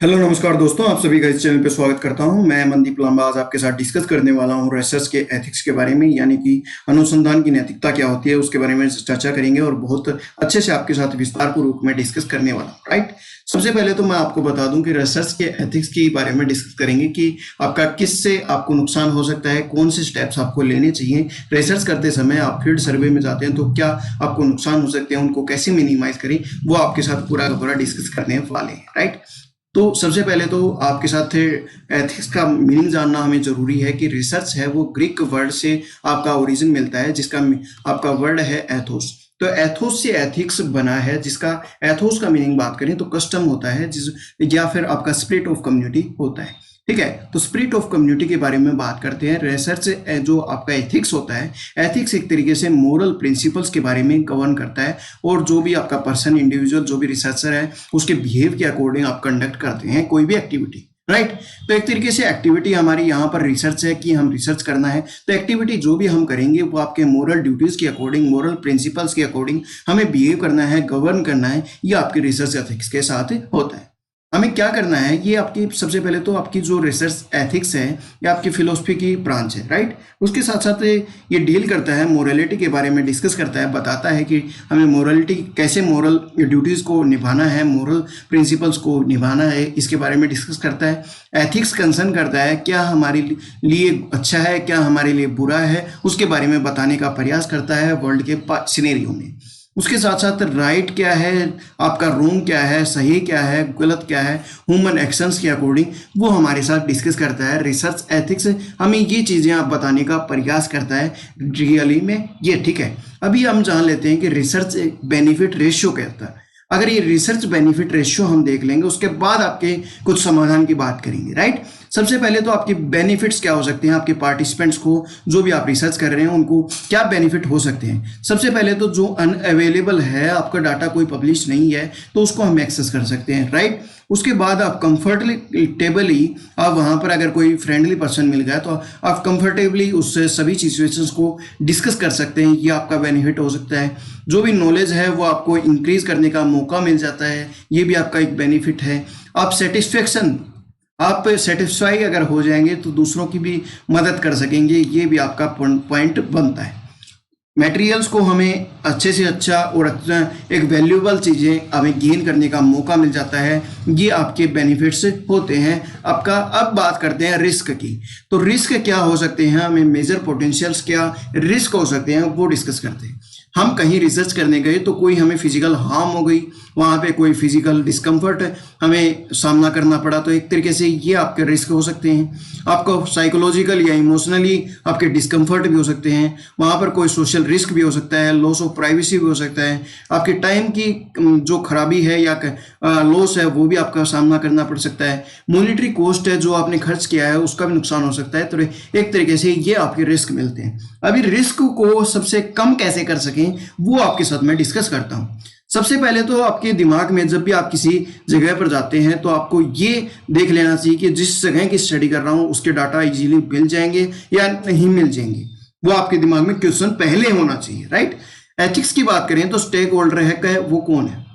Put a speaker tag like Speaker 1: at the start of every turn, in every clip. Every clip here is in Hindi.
Speaker 1: हेलो नमस्कार दोस्तों, आप सभी का इस चैनल पे स्वागत करता हूं। मैं मनदीप लांबा आज आपके साथ डिस्कस करने वाला हूं रिसर्च के एथिक्स के बारे में, यानी कि अनुसंधान की नैतिकता क्या होती है उसके बारे में चर्चा करेंगे और बहुत अच्छे से आपके साथ विस्तारपूर्वक रूप में डिस्कस करने वाला हूं। राइट, सबसे पहले तो मैं आपको बता दूं कि रिसर्च के एथिक्स के बारे में डिस्कस करेंगे कि आपका किससे आपको नुकसान हो सकता है, कौन से स्टेप्स आपको लेने चाहिए। रिसर्च करते समय आप फील्ड सर्वे में जाते हैं तो क्या आपको नुकसान हो सकते हैं, उनको कैसे मिनिमाइज करें, वो आपके साथ पूरा का पूरा डिस्कस करने वाले हैं। राइट, तो सबसे पहले तो आपके साथ एथिक्स का मीनिंग जानना हमें जरूरी है कि रिसर्च है वो ग्रीक वर्ड से आपका ओरिजिन मिलता है, जिसका आपका वर्ड है एथोस। तो एथोस से एथिक्स बना है, जिसका एथोस का मीनिंग बात करें तो कस्टम होता है, जिस या फिर आपका स्पिरिट ऑफ कम्युनिटी होता है। ठीक है, तो स्पिरिट ऑफ कम्युनिटी के बारे में बात करते हैं। रिसर्च जो आपका एथिक्स होता है, एथिक्स एक तरीके से मोरल प्रिंसिपल्स के बारे में गवर्न करता है, और जो भी आपका पर्सन, इंडिविजुअल, जो भी रिसर्चर है, उसके बिहेव के अकॉर्डिंग आप कंडक्ट करते हैं कोई भी एक्टिविटी। राइट, तो एक तरीके से एक्टिविटी हमारी यहाँ पर रिसर्च है कि हम रिसर्च करना है, तो एक्टिविटी जो भी हम करेंगे वो आपके मोरल ड्यूटीज के अकॉर्डिंग, मोरल प्रिंसिपल्स के अकॉर्डिंग हमें बिहेव करना है, गवर्न करना है। ये आपके रिसर्च एथिक्स के साथ होता है। हमें क्या करना है, ये आपकी सबसे पहले तो आपकी जो रिसर्च एथिक्स है ये आपकी फिलोसफी की ब्रांच है। राइट, उसके साथ साथ ये डील करता है मोरालिटी के बारे में, डिस्कस करता है, बताता है कि हमें मोरालिटी कैसे, मोरल ड्यूटीज़ को निभाना है, मोरल प्रिंसिपल्स को निभाना है, इसके बारे में डिस्कस करता है। एथिक्स कंसर्न करता है क्या हमारे लिए अच्छा है, क्या हमारे लिए बुरा है, उसके बारे में बताने का प्रयास करता है वर्ल्ड के सिनेरियो में। उसके साथ साथ राइट क्या है, आपका रोंग क्या है, सही क्या है, गलत क्या है, ह्यूमन एक्शंस के अकॉर्डिंग वो हमारे साथ डिस्कस करता है। रिसर्च एथिक्स हमें ये चीज़ें आप बताने का प्रयास करता है रियली में ये। ठीक है, अभी हम जान लेते हैं कि रिसर्च बेनिफिट रेशियो क्या होता है। अगर ये रिसर्च बेनिफिट रेशियो हम देख लेंगे, उसके बाद आपके कुछ समाधान की बात करेंगे। राइट, सबसे पहले तो आपके बेनिफिट्स क्या हो सकते हैं, आपके पार्टिसिपेंट्स को, जो भी आप रिसर्च कर रहे हैं, उनको क्या बेनिफिट हो सकते हैं। सबसे पहले तो जो अनअवेलेबल है, आपका डाटा कोई पब्लिश नहीं है, तो उसको हम एक्सेस कर सकते हैं। राइट, उसके बाद आप कंफर्टेबली आप वहाँ पर अगर कोई फ्रेंडली पर्सन मिल गया तो आप कंफर्टेबली उससे सभी सिचुएशंस को डिस्कस कर सकते हैं। ये आपका बेनिफिट हो सकता है। जो भी नॉलेज है वो आपको इंक्रीज करने का मौका मिल जाता है, ये भी आपका एक बेनिफिट है। आप सेटिस्फाई अगर हो जाएंगे तो दूसरों की भी मदद कर सकेंगे, ये भी आपका पॉइंट बनता है। मटेरियल्स को हमें अच्छे से अच्छा और एक वैल्यूएबल चीज़ें हमें गेन करने का मौका मिल जाता है, ये आपके बेनिफिट्स होते हैं आपका। अब बात करते हैं रिस्क की, तो रिस्क क्या हो सकते हैं, हमें मेजर पोटेंशियल्स क्या रिस्क हो सकते हैं वो डिस्कस करते हैं। हम कहीं रिसर्च करने गए तो कोई हमें फिजिकल हार्म हो गई, वहाँ पे कोई फिजिकल डिस्कम्फर्ट हमें सामना करना पड़ा, तो एक तरीके से ये आपके रिस्क हो सकते हैं। आपको साइकोलॉजिकल या इमोशनली आपके डिस्कम्फर्ट भी हो सकते हैं, वहाँ पर कोई सोशल रिस्क भी हो सकता है, लॉस ऑफ प्राइवेसी भी हो सकता है, आपके टाइम की जो खराबी है या लॉस है वो भी आपका सामना करना पड़ सकता है। मॉनिटरी कॉस्ट है जो आपने खर्च किया है उसका भी नुकसान हो सकता है। तो एक तरीके से ये आपके रिस्क मिलते हैं। अभी रिस्क को सबसे कम कैसे कर सकें वो आपके साथ मैं डिस्कस करता हूँ। सबसे पहले तो आपके दिमाग में जब भी आप किसी जगह पर जाते हैं तो आपको ये देख लेना चाहिए कि जिस जगह की स्टडी कर रहा हूँ उसके डाटा इजीली मिल जाएंगे या नहीं मिल जाएंगे, वो आपके दिमाग में क्वेश्चन पहले होना चाहिए। राइट, एथिक्स की बात करें तो स्टेक होल्डर है वो कौन है,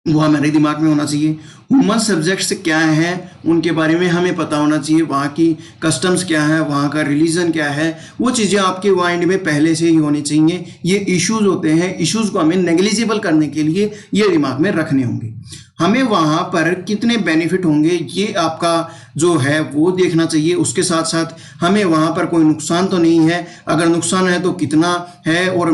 Speaker 1: वो हमारे दिमाग में होना चाहिए। ह्यूमन सब्जेक्ट्स क्या हैं उनके बारे में हमें पता होना चाहिए, वहाँ की कस्टम्स क्या है, वहाँ का रिलीजन क्या है, वो चीज़ें आपके माइंड में पहले से ही होनी चाहिए। ये इश्यूज होते हैं, इश्यूज को हमें नेग्लिजिबल करने के लिए ये दिमाग में रखने होंगे। हमें वहाँ पर कितने बेनिफिट होंगे ये आपका जो है वो देखना चाहिए। उसके साथ साथ हमें वहाँ पर कोई नुकसान तो नहीं है, अगर नुकसान है तो कितना है, और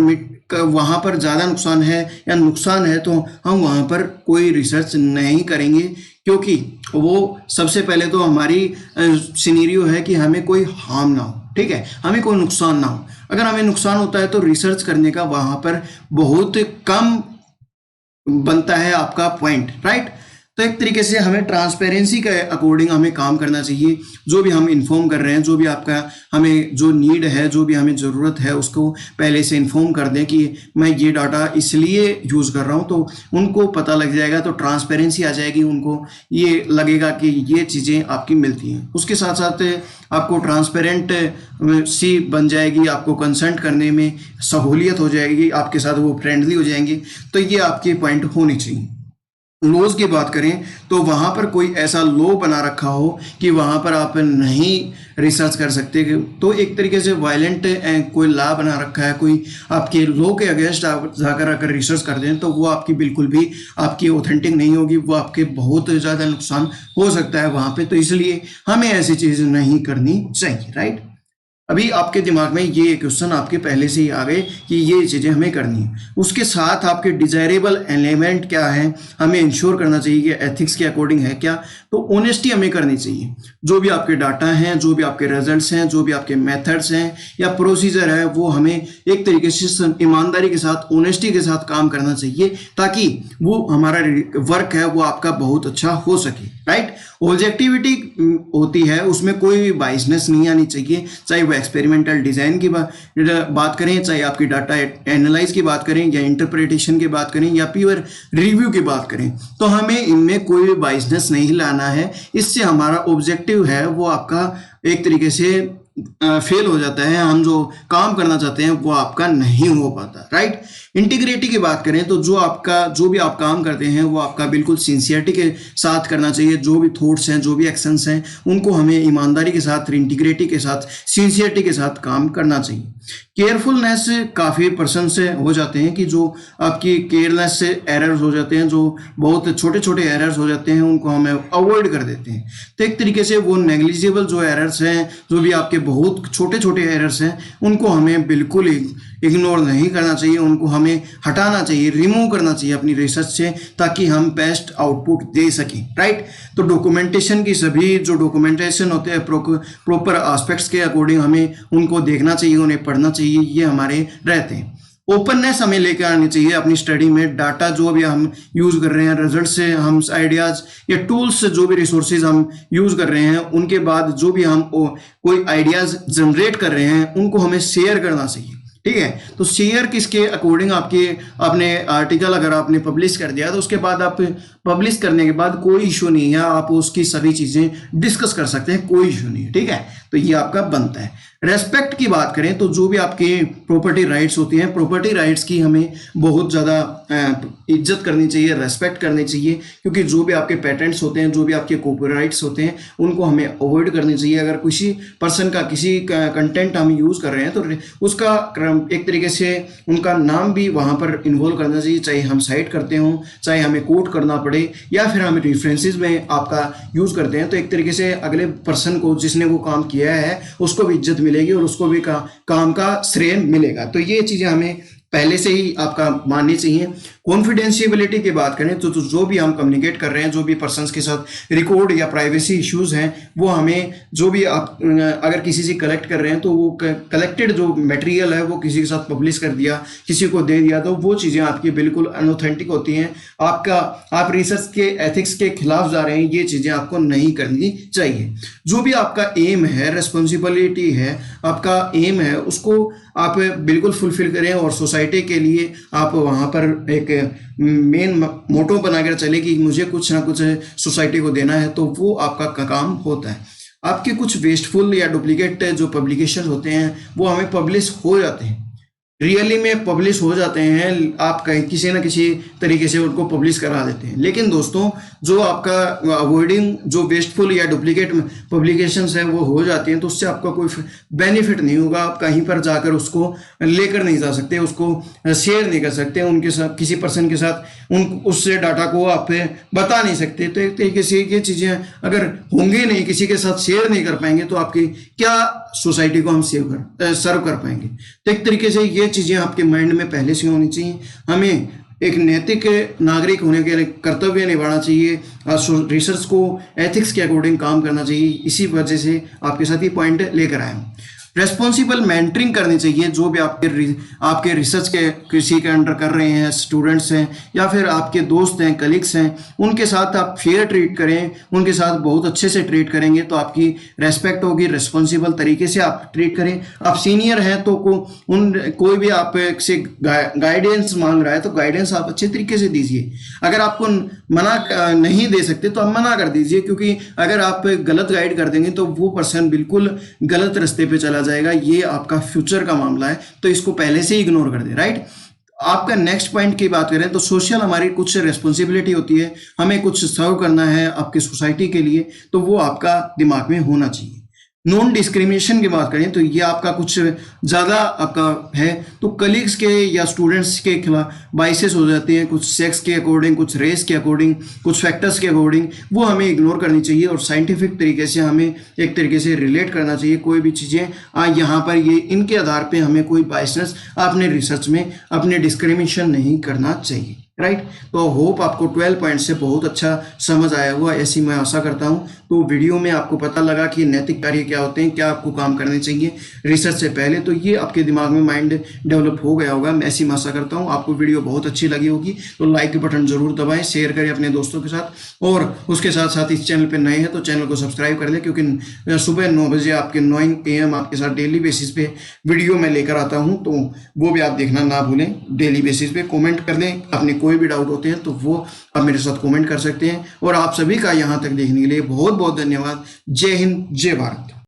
Speaker 1: वहाँ पर ज़्यादा नुकसान है या नुकसान है तो हम वहाँ पर कोई रिसर्च नहीं करेंगे, क्योंकि वो सबसे पहले तो हमारी सिनेरियो है कि हमें कोई हार्म ना हो। ठीक है, हमें कोई नुकसान ना हो। अगर हमें नुकसान होता है तो रिसर्च करने का वहाँ पर बहुत कम बनता है आपका पॉइंट। राइट, तो एक तरीके से हमें ट्रांसपेरेंसी के अकॉर्डिंग हमें काम करना चाहिए। जो भी हम इन्फॉर्म कर रहे हैं, जो भी आपका हमें जो नीड है, जो भी हमें ज़रूरत है, उसको पहले से इन्फॉर्म कर दें कि मैं ये डाटा इसलिए यूज़ कर रहा हूँ, तो उनको पता लग जाएगा, तो ट्रांसपेरेंसी आ जाएगी, उनको ये लगेगा कि ये चीज़ें आपकी मिलती हैं। उसके साथ साथ आपको ट्रांसपेरेंट सी बन जाएगी, आपको कंसल्ट करने में सहूलियत हो जाएगी, आपके साथ वो फ्रेंडली हो जाएंगे। तो ये आपके पॉइंट होने चाहिए। लॉज की बात करें तो वहाँ पर कोई ऐसा लॉ बना रखा हो कि वहाँ पर आप नहीं रिसर्च कर सकते, तो एक तरीके से वायलेंट कोई लॉ बना रखा है, कोई आपके लॉ के अगेंस्ट आप जाकर अगर रिसर्च कर दें तो वो आपकी बिल्कुल भी आपकी ऑथेंटिक नहीं होगी, वो आपके बहुत ज़्यादा नुकसान हो सकता है वहाँ पे। तो इसलिए हमें ऐसी चीज़ नहीं करनी चाहिए, राइट। अभी आपके दिमाग में ये क्वेश्चन आपके पहले से ही आ गए कि ये चीज़ें हमें करनी है। उसके साथ आपके डिजायरेबल एलिमेंट क्या है, हमें इंश्योर करना चाहिए कि एथिक्स के अकॉर्डिंग है क्या। तो ऑनेस्टी हमें करनी चाहिए, जो भी आपके डाटा हैं, जो भी आपके रिजल्ट्स हैं, जो भी आपके मेथड्स हैं या प्रोसीजर है, वो हमें एक तरीके से ईमानदारी के साथ, ऑनेस्टी के साथ काम करना चाहिए, ताकि वो हमारा वर्क है वो आपका बहुत अच्छा हो सके, राइट। ऑब्जेक्टिविटी होती है, उसमें कोई बाइसनेस नहीं आनी चाहिए, चाहे वो एक्सपेरिमेंटल डिजाइन की बात करें, चाहे आपकी डाटा एनालाइज की बात करें या इंटरप्रिटेशन की बात करें या प्योर रिव्यू की बात करें, तो हमें इनमें कोई बाइसनेस नहीं लाना है। इससे हमारा ऑब्जेक्टिव है वो आपका एक तरीके से फेल हो जाता है, हम जो काम करना चाहते हैं वो आपका नहीं हो पाता, राइट। इंटीग्रिटी की बात करें तो जो भी आप काम करते हैं वो आपका बिल्कुल सिंसियरिटी के साथ करना चाहिए। जो भी थॉट्स हैं, जो भी एक्शंस हैं, उनको हमें ईमानदारी के साथ, इंटीग्रिटी के साथ, सिंसियरिटी के साथ काम करना चाहिए। केयरफुलनेस काफ़ी पर्सन से हो जाते हैं कि जो आपकी केयरलेस से एरर्स हो जाते हैं, जो बहुत छोटे छोटे एरर्स हो जाते हैं, उनको हमें अवॉइड कर देते हैं। तो एक तरीके से वो नेग्लिजिबल जो एरर्स हैं, जो भी आपके बहुत छोटे छोटे एरर्स हैं, उनको हमें बिल्कुल इग्नोर नहीं करना चाहिए, उनको हमें हटाना चाहिए, रिमूव करना चाहिए अपनी रिसर्च से, ताकि हम बेस्ट आउटपुट दे सकें, राइट। तो डॉक्यूमेंटेशन की सभी जो डॉक्यूमेंटेशन होते हैं प्रॉपर एस्पेक्ट्स के अकॉर्डिंग हमें उनको देखना चाहिए, उन्हें पढ़ना चाहिए, ये हमारे रहते हैं। ओपननेस हमें लेकर आनी चाहिए अपनी स्टडी में। डाटा जो भी हम यूज़ कर रहे हैं, रिजल्ट से हम आइडियाज़ या टूल्स से जो भी रिसोर्सेज हम यूज़ कर रहे हैं, उनके बाद जो भी हम कोई आइडियाज़ जनरेट कर रहे हैं, उनको हमें शेयर करना चाहिए, ठीक है। तो शेयर किसके अकॉर्डिंग, आपने आर्टिकल अगर आपने पब्लिश कर दिया तो उसके बाद आप पब्लिश करने के बाद कोई इशू नहीं है, आप उसकी सभी चीज़ें डिस्कस कर सकते हैं, कोई इशू नहीं है, ठीक है। तो ये आपका बनता है। रेस्पेक्ट की बात करें तो जो भी आपके प्रॉपर्टी राइट्स होती हैं, प्रॉपर्टी राइट्स की हमें बहुत ज़्यादा इज्जत करनी चाहिए, रेस्पेक्ट करनी चाहिए, क्योंकि जो भी आपके पेटेंट्स होते हैं, जो भी आपके कॉपीराइट्स होते हैं, उनको हमें अवॉइड करनी चाहिए। अगर किसी पर्सन का किसी कंटेंट हम यूज़ कर रहे हैं तो उसका एक तरीके से उनका नाम भी वहाँ पर इन्वॉल्व करना चाहिए, चाहे हम साइट करते हों, चाहे हमें कोट करना पड़े, या फिर हम रेफरेंसेस में आपका यूज़ करते हैं, तो एक तरीके से अगले पर्सन को, जिसने वो काम किया है, उसको भी इज्जत मिलेगी और उसको भी काम का श्रेय मिलेगा। तो ये चीज़ें हमें पहले से ही आपका माननी चाहिए। कॉन्फिडेंशियबिलिटी की बात करें तो जो भी हम कम्युनिकेट कर रहे हैं, जो भी पर्सन्स के साथ रिकॉर्ड या प्राइवेसी इश्यूज हैं, वो हमें जो भी आप अगर किसी से कलेक्ट कर रहे हैं तो वो कलेक्टेड जो मटेरियल है वो किसी के साथ पब्लिश कर दिया, किसी को दे दिया, तो वो चीज़ें आपकी बिल्कुल अनऑथेंटिक होती हैं। आप रिसर्च के एथिक्स के खिलाफ जा रहे हैं, ये चीज़ें आपको नहीं करनी चाहिए। जो भी आपका एम है, रिस्पॉन्सिबिलिटी है, आपका एम है, उसको आप बिल्कुल फुलफिल करें और सोसाइटी के लिए आप वहाँ पर एक मेन मोटो बनाकर चले कि मुझे कुछ ना कुछ सोसाइटी को देना है, तो वो आपका काम होता है। आपके कुछ वेस्टफुल या डुप्लीकेट जो पब्लिकेशन होते हैं वो हमें पब्लिश हो जाते हैं, रियली में पब्लिश हो जाते हैं, आप कहीं किसी ना किसी तरीके से उनको पब्लिश करा देते हैं। लेकिन दोस्तों, जो आपका अवॉइडिंग जो वेस्टफुल या डुप्लीकेट पब्लिकेशंस हैं वो हो जाती हैं, तो उससे आपका कोई बेनिफिट नहीं होगा। आप कहीं पर जाकर उसको लेकर नहीं जा सकते, उसको शेयर नहीं कर सकते उनके साथ, किसी पर्सन के साथ उससे डाटा को आप बता नहीं सकते। तो एक तरीके से ये चीज़ें अगर होंगी नहीं, किसी के साथ शेयर नहीं कर पाएंगे, तो आपकी क्या सोसाइटी को हम सर्व कर पाएंगे। तो एक तरीके से ये चीज़ें आपके माइंड में पहले से होनी चाहिए। हमें एक नैतिक नागरिक होने के लिए कर्तव्य निभाना चाहिए, रिसर्च को एथिक्स के अकॉर्डिंग काम करना चाहिए। इसी वजह से आपके साथ ये पॉइंट लेकर आया हूँ। रेस्पॉन्सिबल मेंटरिंग करनी चाहिए। जो भी आपके रिसर्च के किसी के अंडर कर रहे हैं, स्टूडेंट्स हैं या फिर आपके दोस्त हैं, कलीग्स हैं, उनके साथ आप फेयर ट्रीट करें, उनके साथ बहुत अच्छे से ट्रीट करेंगे तो आपकी रेस्पेक्ट होगी। रिस्पॉन्सिबल तरीके से आप ट्रीट करें। आप सीनियर हैं तो कोई भी आप से गाइडेंस मांग रहा है तो गाइडेंस आप अच्छे तरीके से दीजिए। अगर आपको मना नहीं दे सकते तो आप मना कर दीजिए, क्योंकि अगर आप गलत गाइड कर देंगे तो वो पर्सन बिल्कुल गलत रास्ते पे चला जाएगा। ये आपका फ्यूचर का मामला है, तो इसको पहले से ही इग्नोर कर दे, राइट। आपका नेक्स्ट पॉइंट की बात करें तो सोशल हमारी कुछ रिस्पॉन्सिबिलिटी होती है, हमें कुछ सर्व करना है आपकी सोसाइटी के लिए, तो वो आपका दिमाग में होना चाहिए। नॉन डिस्क्रिमिनेशन की बात करें तो ये आपका कुछ ज़्यादा आपका है, तो कलीग्स के या स्टूडेंट्स के खिलाफ बाइसेस हो जाते हैं, कुछ सेक्स के अकॉर्डिंग, कुछ रेस के अकॉर्डिंग, कुछ फैक्टर्स के अकॉर्डिंग, वो हमें इग्नोर करनी चाहिए और साइंटिफिक तरीके से हमें एक तरीके से रिलेट करना चाहिए कोई भी चीज़ें। यहाँ पर ये इनके आधार पे हमें कोई बाइसनेस अपने रिसर्च में अपने डिस्क्रिमिनेशन नहीं करना चाहिए, राइट। तो होप आपको 12 पॉइंट से बहुत अच्छा समझ आया हुआ, ऐसी मैं आशा करता हूं। तो वीडियो में आपको पता लगा कि नैतिक कार्य क्या होते हैं, क्या आपको काम करने चाहिए रिसर्च से पहले, तो ये आपके दिमाग में माइंड डेवलप हो गया होगा, मैं ऐसी आशा करता हूं। आपको वीडियो बहुत अच्छी लगी होगी तो लाइक बटन जरूर दबाएं, शेयर करें अपने दोस्तों के साथ, और उसके साथ साथ इस चैनल पर नए हैं तो चैनल को सब्सक्राइब कर लें, क्योंकि सुबह 9 बजे आपके 9 AM आपके साथ डेली बेसिस पे वीडियो में लेकर आता हूँ, तो वो भी आप देखना ना भूलें। डेली बेसिस पे कमेंट कर लें, अपने कोई भी डाउट होते हैं तो वो आप मेरे साथ कमेंट कर सकते हैं। और आप सभी का यहाँ तक देखने के लिए बहुत बहुत धन्यवाद। जय हिंद, जय भारत।